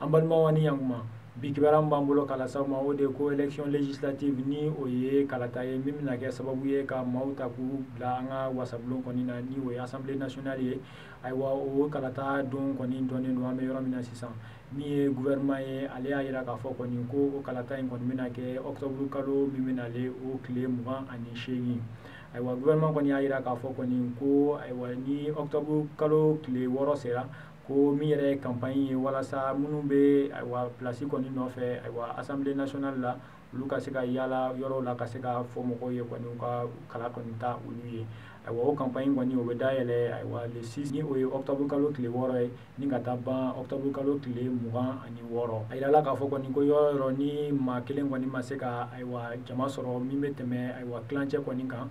An balimaw ani yankuma bi kibaran b'an bolo kala sababu ma o de ko élection législative ni o ye kalata ye min bɛna kɛ sababu ye ka maaw ta k'u bila an ka wasabulon kɔni na ni o ye assemblée nationale ye ayiwa o kalata don kɔni dɔnnen don an bɛ yɔrɔ min na sisan min ye gouvernement ye ale y'a jira k'a fɔ kɔni ko o kalata in kɔni bɛna kɛ octobre kalo min bɛnalen o tile 28 ayiwa gouvernement kɔni y'a jira k'a fɔ kɔni ko ayiwa ni octobre kalo tile 6 sera ko min yɛrɛ ye campagne ye walasa minnu bɛ ayiwa place kɔni nɔfɛ ayiwa assemblée nationale la olu ka se ka yaala yɔrɔw la ka se ka fɔ mɔgɔw ye kɔni u ka kala kɔni ta olu ye ayiwa o campagne kɔni o bɛ dayɛlɛ ayiwa le 6 ni o ye octobre kalo tile 6 ye ni ka taa ban octobre kalo tile 26 a yirala k'a fɔ kɔni ko yɔrɔ yɔrɔ ni maa kelen kɔni ma se ka ayiwa jama sɔrɔ min bɛ tɛmɛ ayiwa kilancɛ kɔni kan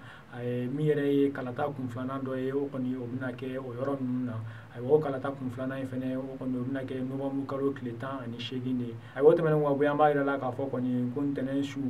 min yɛrɛ ye kalata kun filanan dɔ ye o kɔni o bɛna kɛ o yɔrɔ ninnu na ayiwa o kalata kun filanan in fɛnɛ o kɔni o bɛna kɛ novembre kalo tile 18 de ye ayiwa o tɛmɛnen kɔ an b'a yirala k'a fɔ kɔni ko ntɛnɛn su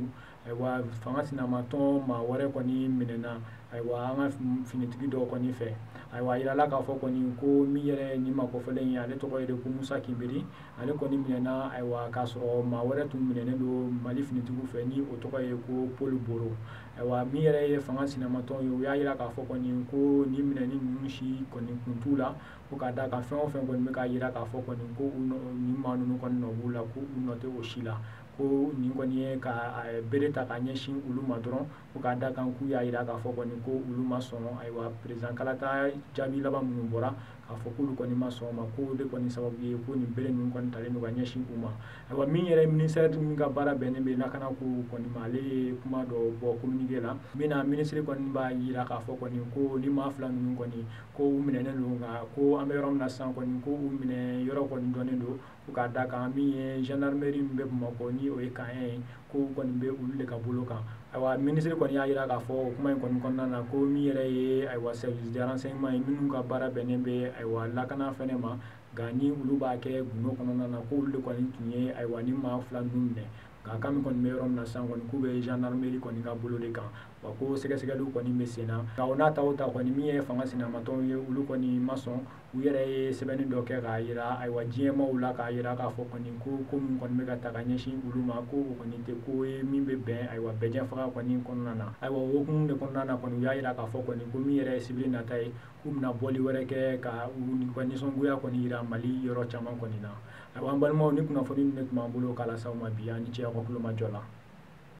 ayiwa fanga sinamatɔn maa wɛrɛ kɔni minɛna ayiwa an ka finitigi dɔw kɔni fɛ ayiwa a yirala k'a fɔ kɔni ko min yɛrɛ ye nin makɔfɔlen ye ale tɔgɔ ye de ko musa kinbiri ale kɔni minɛna ayiwa k'a sɔrɔ maa wɛrɛ tun minɛnen don mali finitigiw fɛ ni o tɔgɔ ye ko paul boro ayiwa min yɛrɛ ye fanga sinamatɔn ye o y'a jira k'a fɔ kɔni ko nin minɛni ninnu si kɔni kun t'u la ko k'a da kan fɛn o fɛn kɔni bɛ k'a jira k'a fɔ kɔni ko nin maa ninnu kɔni nɔ b'u la ko u nɔ tɛ o si la ko nin kɔni ye ka bere ta ka ɲɛsin olu ma dɔrɔn ko k'a da kan k'u y'a jira k'a fɔ kɔni ko olu ma sɔn ayiwa président kalata jaabi laban minnu bɔra k'a fɔ k'olu kɔni ma sɔn ma ko de kɔni sababu ye ko nin bere ninnu kɔni talen don ka ɲɛsin u ma ayiwa min yɛrɛ ministère min ka baara bɛnnen bɛ lakana ko kɔni ma ale ye kuma dɔ bɔ communiqué la min na ministre kɔni b'a jira k'a fɔ kɔni ko ni maa fila ninnu kɔni ko u minɛnen don nka ko an bɛ yɔrɔ min na sisan kɔni ko u minɛ yɔrɔ kɔni dɔnnen don ko k'a da kan min ye gendarmerie min bɛ Bamakɔ ni o ye Kaɲɛ ye ko kɔni bɛ olu de ka bolo kan ayiwa ministre kɔni y'a jira k'a fɔ o kuma in kɔni kɔnɔna na ko min yɛrɛ ye ayiwa service de renseignement ye minnu ka baara bɛnnen bɛ ayiwa lakana fɛnɛ ma nka ni olu b'a kɛ gundo kɔnɔna na ko olu de kɔni tun ye ayiwa ni maa fila ninnu minɛ nka k'an kɔni bɛ yɔrɔ min na sisan kɔni k'u bɛ gendarmerie kɔni ka bolo de kan wa ko sɛgɛsɛgɛliw kɔni bɛ sen na nka o n'a ta o ta kɔni min ye fanga sinamatɔnw ye olu kɔni ma sɔn u yɛrɛ ye sɛbɛnni dɔ kɛ k'a jira ayiwa diɲɛmaw la k'a jira k'a fɔ kɔni ko min kɔni bɛ ka ta ka ɲɛsin olu ma ko o kɔni tɛ ko ye min bɛ bɛn ayiwa bɛnjɛ faga kɔni kɔnɔna na ayiwa o hukumu de kɔnɔna na kɔni u y'a jira k'a fɔ kɔni ko min yɛrɛ ye sibiri nata ye k'u bɛna bɔli wɛrɛ kɛ ka u ka nisɔngoya kɔni jira mali yɔrɔ caman kɔni na ayiwa an balimaw ni kunnafoni ninnu de tun b'an bolo k'a lase aw ma bi ani cɛ aw ka tulo majɔ la